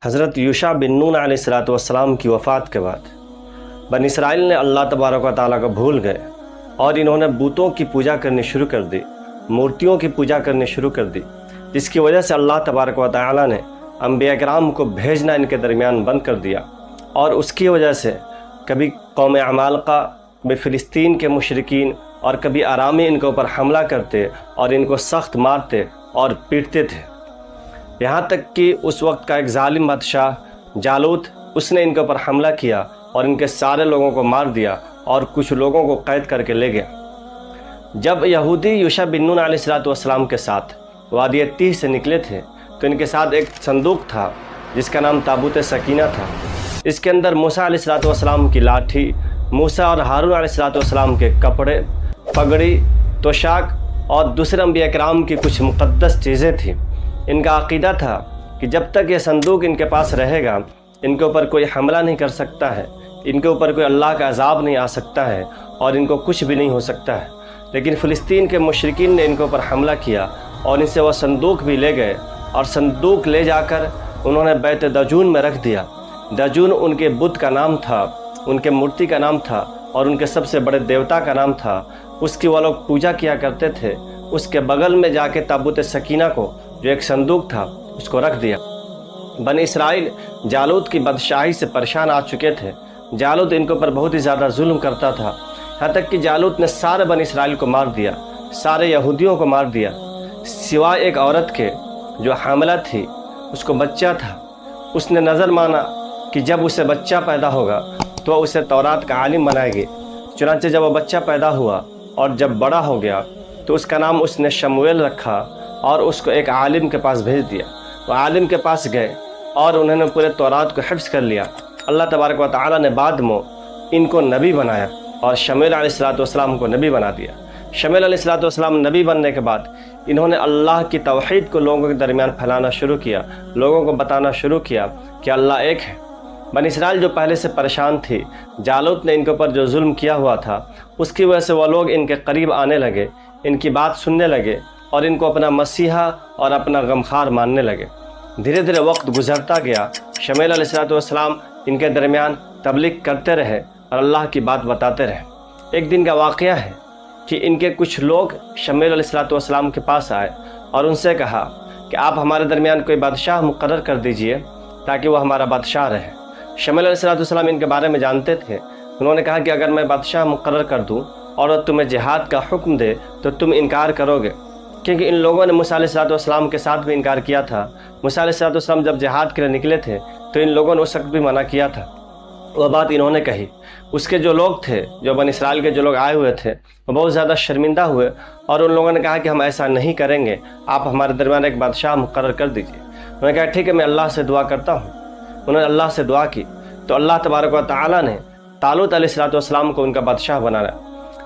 حضرت یوشع بن نون علیہ السلام کی وفات کے بعد بنی اسرائیل نے اللہ تبارک و تعالیٰ کو بھول گئے اور انہوں نے بتوں کی پوجا کرنی شروع کر دی، مورتیوں کی پوجا کرنی شروع کر دی، جس کی وجہ سے اللہ تبارک و تعالیٰ نے انبیاء کرام کو بھیجنا ان کے درمیان بند کر دیا، اور اس کی وجہ سے کبھی قوم عمالقہ، کبھی فلسطین کے مشرکین اور کبھی آرامی ان کے اوپر حملہ کرتے اور ان کو سخت مارتے اور پیٹتے تھے، یہاں تک کہ اس وقت کا ایک ظالم بادشاہ جالوت، اس نے ان کے اوپر حملہ کیا اور ان کے سارے لوگوں کو مار دیا اور کچھ لوگوں کو قید کر کے لے گیا۔ جب یہودی یوشع بن نون علیہ السلام کے ساتھ وادی تیہ سے نکلے تھے تو ان کے ساتھ ایک صندوق تھا جس کا نام تابوت سکینہ تھا۔ اس کے اندر موسیٰ علیہ السلام کی لاٹھی، موسیٰ اور ہارون علیہ السلام کے کپڑے، پگڑی، توشاک اور دوسرے انبیاء کرام کی کچھ مقدس چیزیں تھیں۔ ان کا عقیدہ تھا کہ جب تک یہ صندوق ان کے پاس رہے گا ان کے اوپر کوئی حملہ نہیں کر سکتا ہے، ان کے اوپر کوئی اللہ کا عذاب نہیں آ سکتا ہے اور ان کو کچھ بھی نہیں ہو سکتا ہے۔ لیکن فلسطین کے مشرکین نے ان کے اوپر حملہ کیا اور ان سے وہ صندوق بھی لے گئے، اور صندوق لے جا کر انہوں نے بیت دجون میں رکھ دیا۔ دجون ان کے بت کا نام تھا، ان کے مورتی کا نام تھا اور ان کے سب سے بڑے دیوتا کا نام تھا، اس کی وہ لوگ پوجا کیا کرتے تھے۔ اس کے بغل میں جا کے تابوت سکینہ کو، جو ایک صندوق تھا، اس کو رکھ دیا۔ بنی اسرائیل جالوت کی بادشاہی سے پریشان آ چکے تھے۔ جالوت ان کے اوپر بہت ہی زیادہ ظلم کرتا تھا، یہاں تک کہ جالوت نے سارے بنی اسرائیل کو مار دیا، سارے یہودیوں کو مار دیا، سوائے ایک عورت کے جو حاملہ تھی، اس کو بچہ تھا۔ اس نے نظر مانا کہ جب اسے بچہ پیدا ہوگا تو اسے تورات کا عالم بنائے گی۔ چنانچہ جب وہ بچہ پیدا ہوا اور جب بڑا ہو گیا تو اس کا نام اس نے شمویل رکھا اور اس کو ایک عالم کے پاس بھیج دیا۔ وہ عالم کے پاس گئے اور انہوں نے پورے تورات کو حفظ کر لیا۔ اللہ تبارک و تعالیٰ نے بعد میں ان کو نبی بنایا اور شمویل علیہ السلام کو نبی بنا دیا۔ شمویل علیہ السلام نبی بننے کے بعد انہوں نے اللہ کی توحید کو لوگوں کے درمیان پھیلانا شروع کیا، لوگوں کو بتانا شروع کیا کہ اللہ ایک ہے۔ بنی اسرائیل جو پہلے سے پریشان تھی، جالوت نے ان کے اوپر جو ظلم کیا ہوا تھا، اس کی وجہ سے وہ لوگ ان کے قریب آنے لگے، ان کی بات سننے لگے اور ان کو اپنا مسیحا اور اپنا غمخوار ماننے لگے۔ دھیرے دھیرے وقت گزرتا گیا، شمویل علیہ السلام ان کے درمیان تبلیغ کرتے رہے اور اللہ کی بات بتاتے رہے۔ ایک دن کا واقعہ ہے کہ ان کے کچھ لوگ شمویل علیہ السلام کے پاس آئے اور ان سے کہا کہ آپ ہمارے درمیان کوئی بادشاہ مقرر کر دیجئے تاکہ وہ ہمارا بادشاہ رہے۔ شمویل علیہ السلام ان کے بارے میں جانتے تھے۔ انہوں نے کہا کہ اگر میں بادشاہ مقرر کر دوں اور وہ تمہیں جہاد کا حکم دے تو تم انکار کرو گے، کیونکہ ان لوگوں نے موسیٰ علیہ السلام کے ساتھ بھی انکار کیا تھا۔ موسیٰ علیہ السلام جب جہاد کے لیے نکلے تھے تو ان لوگوں نے اس وقت بھی منع کیا تھا۔ وہ بات انہوں نے کہی۔ اس کے جو لوگ تھے، جو بنی اسرائیل کے جو لوگ آئے ہوئے تھے، وہ بہت زیادہ شرمندہ ہوئے اور ان لوگوں نے کہا کہ ہم ایسا نہیں کریں گے، آپ ہمارے درمیان ایک بادشاہ مقرر کر دیجیے۔ انہوں نے کہا ٹھیک ہے، میں اللہ سے دعا کرتا ہوں۔ انہوں نے اللہ سے دعا کی تو اللہ تبارک و تعالیٰ نے طالوت علیہ السلام کو ان کا بادشاہ بنایا۔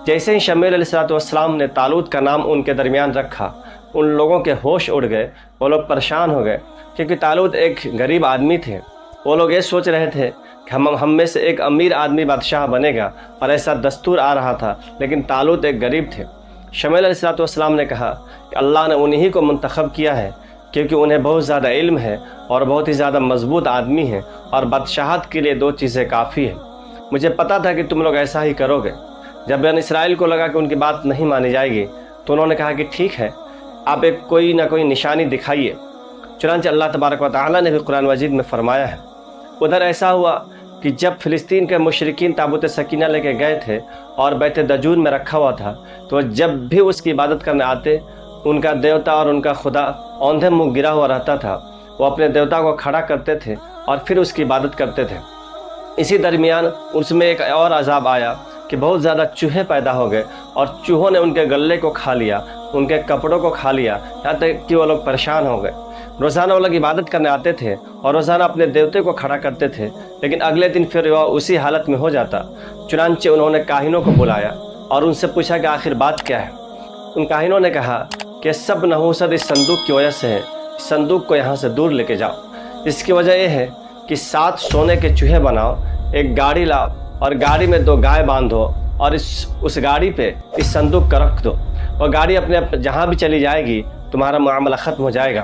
جیسے ہی شمویل علیہ السلام نے طالوت کا نام ان کے درمیان رکھا، ان لوگوں کے ہوش اڑ گئے، وہ لوگ پریشان ہو گئے، کیونکہ طالوت ایک غریب آدمی تھے۔ وہ لوگ یہ سوچ رہے تھے کہ ہم میں سے ایک امیر آدمی بادشاہ بنے گا، اور ایسا دستور آ رہا تھا، لیکن طالوت ایک غریب تھے۔ شمویل علیہ السلام نے کہا کہ اللہ نے انہی کو منتخب کیا ہے کیونکہ انہیں بہت زیادہ علم ہے اور بہت ہی زیادہ مضبوط آدمی ہیں، اور بادشاہت کے لیے 2 چیزیں کافی ہیں۔ مجھے پتا تھا کہ تم لوگ ایسا ہی کرو گے۔ جب بنی اسرائیل کو لگا کہ ان کی بات نہیں مانی جائے گی تو انہوں نے کہا کہ ٹھیک ہے، آپ ایک کوئی نہ کوئی نشانی دکھائیے۔ چنانچہ اللہ تبارک و تعالیٰ نے بھی قرآن مجید میں فرمایا ہے۔ ادھر ایسا ہوا کہ جب فلسطین کے مشرکین تابوت سکینہ لے کے گئے تھے اور بیت دجون میں رکھا ہوا تھا، تو جب بھی اس کی عبادت کرنے آتے، ان کا دیوتا اور ان کا خدا اوندھے منہ گرا ہوا رہتا تھا۔ وہ اپنے دیوتا کو کھڑا کرتے تھے اور پھر اس کی عبادت کرتے تھے۔ اسی درمیان اس میں ایک اور عذاب آیا کہ بہت زیادہ چوہے پیدا ہو گئے اور چوہوں نے ان کے گلے کو کھا لیا، ان کے کپڑوں کو کھا لیا، یہاں تک کہ وہ لوگ پریشان ہو گئے۔ روزانہ وہ لوگ عبادت کرنے آتے تھے اور روزانہ اپنے دیوتے کو کھڑا کرتے تھے، لیکن اگلے دن پھر وہ اسی حالت میں ہو جاتا۔ چنانچہ انہوں نے کاہنوں کو بلایا اور ان سے پوچھا کہ آخر بات کیا ہے۔ ان کاہنوں نے کہا کہ سب نحوست اس صندوق کی وجہ سے ہے، اس صندوق کو یہاں سے دور لے کے جاؤ۔ اس کی وجہ یہ ہے کہ 7 سونے کے چوہے بناؤ، ایک گاڑی لاؤ اور گاڑی میں 2 گائے باندھو اور اس گاڑی پہ اس صندوق کا رکھ دو۔ وہ گاڑی اپنے جہاں بھی چلی جائے گی تمہارا معاملہ ختم ہو جائے گا۔